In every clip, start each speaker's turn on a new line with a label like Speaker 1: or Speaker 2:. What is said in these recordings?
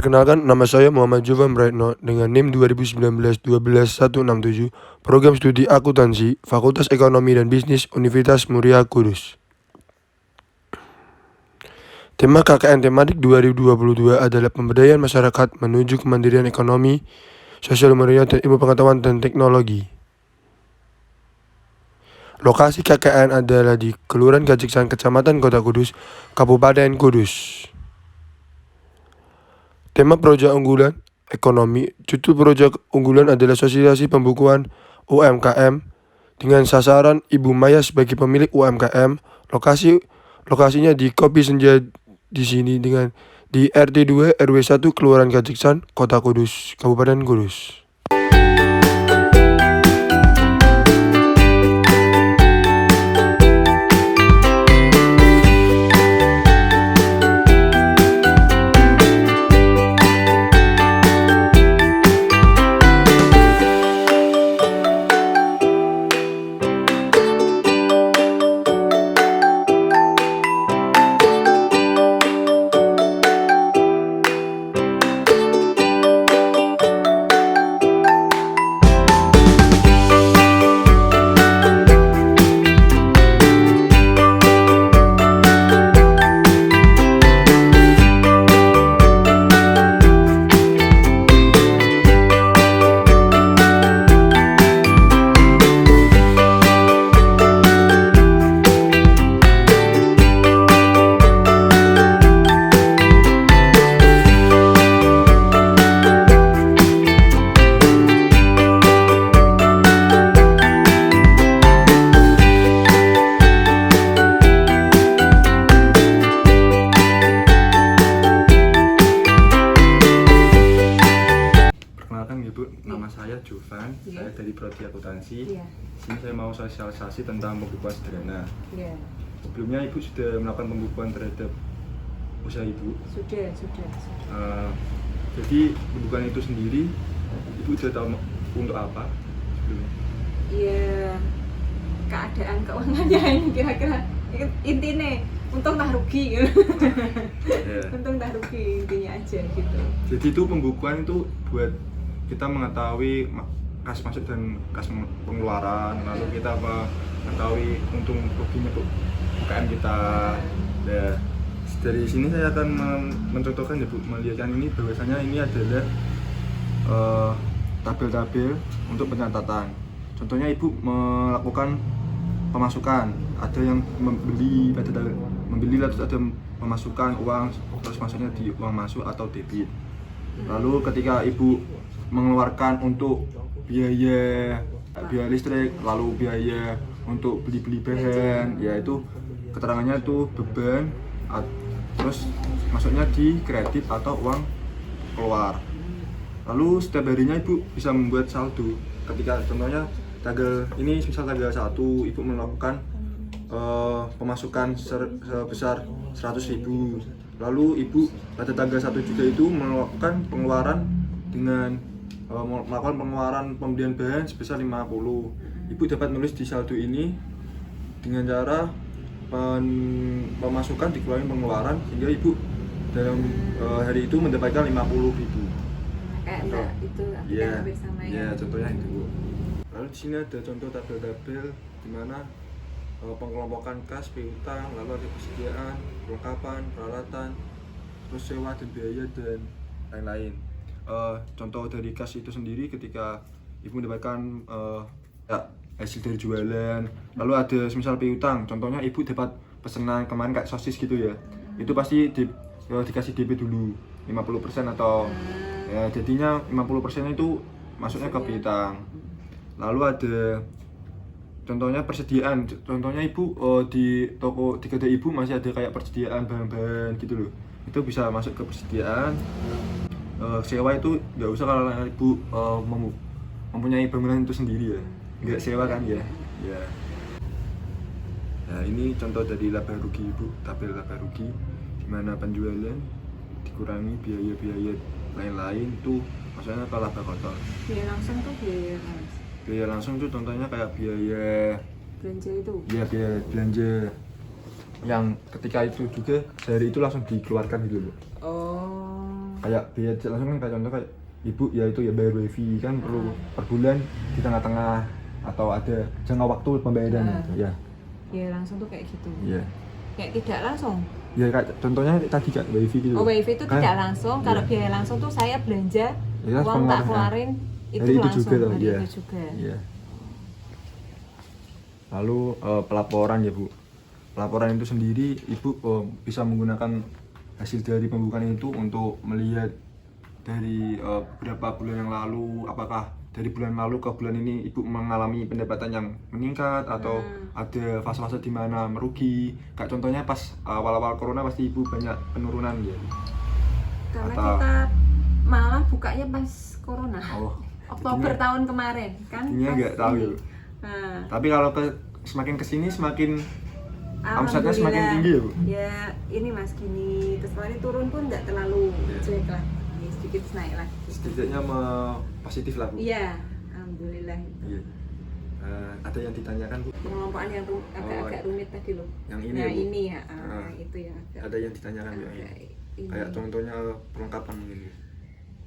Speaker 1: Perkenalkan, nama saya Muhammad Jovan Retno dengan NIM 2019-12167, Program Studi Akuntansi, Fakultas Ekonomi dan Bisnis, Universitas Muria Kudus. Tema KKN tematik 2022 adalah pemberdayaan masyarakat menuju kemandirian ekonomi, sosial budaya, dan ilmu pengetahuan dan teknologi. Lokasi KKN adalah di Kelurahan Kajiksan, Kecamatan Kota Kudus, Kabupaten Kudus. Tema proyek unggulan ekonomi. Judul proyek unggulan adalah sosialisasi pembukuan UMKM dengan sasaran Ibu Maya sebagai pemilik UMKM. Lokasinya di Kopi Senja di sini dengan di RT 2 RW 1 Kelurahan Kajiksan, Kota Kudus, Kabupaten Kudus.
Speaker 2: Nama saya Jovan, saya dari Prodi Akuntansi. Sini saya mau sosialisasi tentang pembukuan sederhana. Sebelumnya Ibu sudah melakukan pembukuan terhadap usaha Ibu?
Speaker 3: Sudah.
Speaker 2: Jadi pembukuan itu sendiri, Ibu sudah tahu untuk apa sebelumnya?
Speaker 3: Iya, keadaan keuangannya ini kira-kira intinya untung tak rugi gitu. Untung tak rugi intinya aja gitu.
Speaker 2: Jadi itu pembukuan itu buat kita mengetahui kas masuk dan kas pengeluaran, lalu kita mengetahui untung ruginya UKM kita. Nah, dari sini saya akan mencontohkan ya Bu, melihatkan ini bahwasanya ini adalah tabel-tabel untuk pencatatan. Contohnya Ibu melakukan pemasukan, ada yang membeli lalu ada pemasukan uang, terus masuknya di uang masuk atau debit. Lalu ketika Ibu mengeluarkan untuk biaya listrik, lalu biaya untuk beli bahan, yaitu keterangannya itu beban, terus masuknya di kredit atau uang keluar. Lalu setiap harinya Ibu bisa membuat saldo. Ketika contohnya tanggal 1 Ibu melakukan pemasukan sebesar 100.000. Lalu Ibu pada tanggal 1 juga itu melakukan pengeluaran dengan melakukan pengeluaran pembelian bahan sebesar 50. Ibu dapat menulis di saldo ini dengan cara pemasukan dikeluarkan pengeluaran sehingga Ibu dalam hari itu mendapatkan 50.000.
Speaker 3: Kayak itu hampir sama ya.
Speaker 2: Contohnya itu Bu. Lalu di sini ada contoh tabel-tabel di mana pengelompokan kas, piutang, lalu ada persediaan, perlengkapan, peralatan, terus sewa dan biaya dan lain-lain. Contoh dari kas itu sendiri ketika Ibu mendapatkan hasil dari jualan, lalu ada misal piutang, contohnya Ibu dapat pesanan kemarin kayak sosis gitu ya, itu pasti dikasih DP dulu 50% atau ya jadinya 50% itu masuknya ke piutang. Lalu ada contohnya persediaan, contohnya Ibu di kedai Ibu masih ada kayak persediaan bahan-bahan gitu loh, itu bisa masuk ke persediaan. Sewa itu nggak usah kalau Ibu mempunyai bangunan itu sendiri ya, nggak sewa kan ya. Nah ini contoh dari laba rugi Ibu, tabel laba rugi di mana penjualan dikurangi biaya-biaya lain-lain itu maksudnya ke laba kotor.
Speaker 3: Biaya langsung tuh
Speaker 2: Biaya langsung tuh contohnya kayak biaya
Speaker 3: belanja itu.
Speaker 2: Iya, biaya belanja yang ketika itu juga sehari itu langsung dikeluarkan gitu loh. kayak biaya langsung kan kayak contoh kayak ibu ya itu ya bayar wifi kan perlu per bulan di tengah-tengah atau ada jangka waktu pembayarannya gitu. Ya.
Speaker 3: Biaya langsung tuh kayak gitu.
Speaker 2: Iya.
Speaker 3: Kayak tidak langsung.
Speaker 2: Ya kayak contohnya tadi kayak wifi gitu.
Speaker 3: Oh, wifi itu
Speaker 2: kan,
Speaker 3: tidak langsung. Kalau
Speaker 2: iya.
Speaker 3: biaya langsung tuh saya belanja
Speaker 2: Ya,
Speaker 3: uang tak
Speaker 2: pengeluaran.
Speaker 3: keluarin itu
Speaker 2: Dari itu
Speaker 3: langsung
Speaker 2: juga tuh,
Speaker 3: dari
Speaker 2: iya.
Speaker 3: itu juga.
Speaker 2: Iya. Lalu pelaporan ya Bu. Pelaporan itu sendiri ibu bisa menggunakan hasil dari pembukaan itu untuk melihat dari berapa bulan yang lalu, apakah dari bulan lalu ke bulan ini ibu mengalami pendapatan yang meningkat atau ada fase-fase di mana merugi. Kayak contohnya pas awal-awal corona pasti ibu banyak penurunan ya.
Speaker 3: Karena
Speaker 2: Atau-
Speaker 3: kita malah bukanya pas corona.
Speaker 2: Oh,
Speaker 3: Oktober
Speaker 2: jadinya-
Speaker 3: tahun kemarin kan.
Speaker 2: jadinya
Speaker 3: pas
Speaker 2: nggak tahu
Speaker 3: ini.
Speaker 2: ya.
Speaker 3: Nah,
Speaker 2: Tapi kalau semakin kesini semakin omsetnya semakin
Speaker 3: alhamdulillah.
Speaker 2: tinggi ya Bu?
Speaker 3: Ya ini mas gini, terus kemarin turun pun nggak terlalu
Speaker 2: Iya.
Speaker 3: jelek lah. Ini sedikit naik lagi.
Speaker 2: Setidaknya positif lah Bu.
Speaker 3: Iya, alhamdulillah.
Speaker 2: Iya. Ada yang ditanyakan Bu?
Speaker 3: Pengelompokan yang agak-agak rumit tadi loh.
Speaker 2: Yang ini
Speaker 3: Nah
Speaker 2: ya, Bu?
Speaker 3: ini ya, itu yang
Speaker 2: Ada yang ditanyakan Bu?
Speaker 3: agak ini.
Speaker 2: Kayak contohnya perlengkapan mungkin Bu.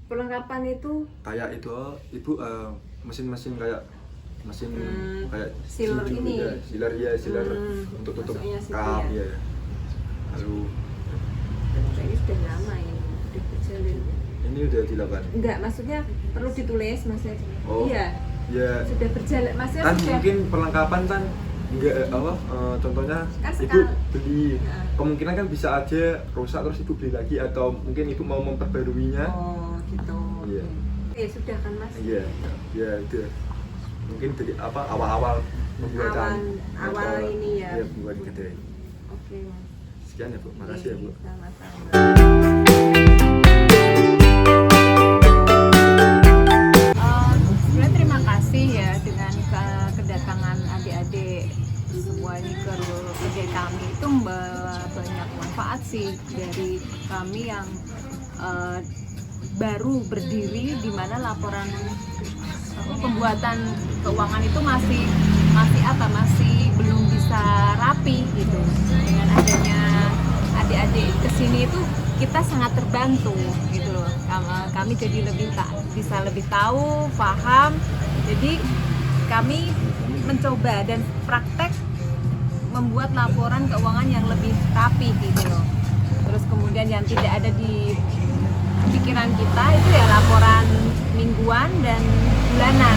Speaker 3: Perlengkapan itu
Speaker 2: Kayak itu ibu mesin-mesin kayak mesin kayak
Speaker 3: sealer
Speaker 2: tinju,
Speaker 3: ini.
Speaker 2: ya, sealer untuk tutup
Speaker 3: masuknya situ
Speaker 2: kap
Speaker 3: ya.
Speaker 2: ya. Lalu
Speaker 3: Ini sudah lama ini, udah berjalan.
Speaker 2: ini udah dilakukan.
Speaker 3: Enggak, maksudnya perlu ditulis maksudnya.
Speaker 2: Oh.
Speaker 3: Iya,
Speaker 2: Ya
Speaker 3: sudah berjalan. Maksudnya
Speaker 2: kan
Speaker 3: sudah.
Speaker 2: mungkin perlengkapan kan enggak contohnya
Speaker 3: Kan
Speaker 2: ibu
Speaker 3: sekal-
Speaker 2: beli
Speaker 3: Nah.
Speaker 2: kemungkinan kan bisa aja rusak terus ibu beli lagi atau mungkin ibu mau memperbaruinya.
Speaker 3: Oh gitu.
Speaker 2: Iya.
Speaker 3: Oke, sudah kan mas.
Speaker 2: Iya, ya itu mungkin dari awal-awal pembuatan
Speaker 3: Awal ini ya.
Speaker 2: Iya, buat kedai.
Speaker 3: Oke mas.
Speaker 2: Sekian ya Bu, makasih ya Bu.
Speaker 3: Sama-sama. Sebenarnya terima kasih ya dengan kedatangan adik-adik semua ini ke kedai kami itu membawa banyak manfaat sih dari kami yang baru berdiri di mana laporan pembuatan keuangan itu masih belum bisa rapi gitu. Dengan adanya adik-adik kesini itu kita sangat terbantu gitu loh. Kami jadi bisa lebih tahu, paham. Jadi kami mencoba dan praktek membuat laporan keuangan yang lebih rapi gitu loh. Terus kemudian yang tidak ada di pikiran kita itu ya laporan mingguan dan bulanan.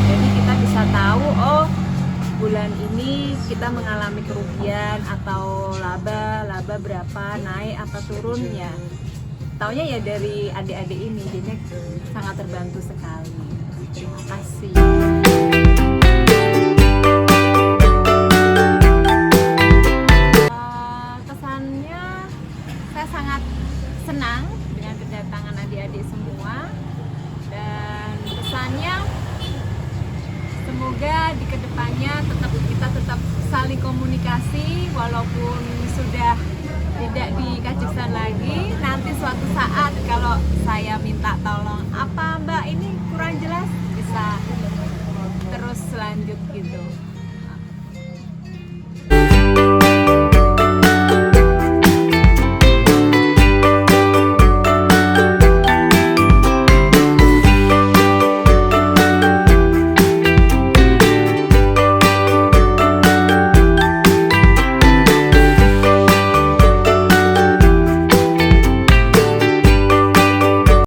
Speaker 3: Jadi kita bisa tahu oh bulan ini kita mengalami kerugian atau laba berapa, naik apa turun ya. Taunya ya dari adik-adik ini, jadi sangat terbantu sekali. Terima kasih. Kesannya saya sangat senang dengan kedatangan adik-adik semua dan kesannya semoga di kedepannya kita tetap saling komunikasi walaupun sudah tidak di Kajiksan lagi. Nanti suatu saat kalau saya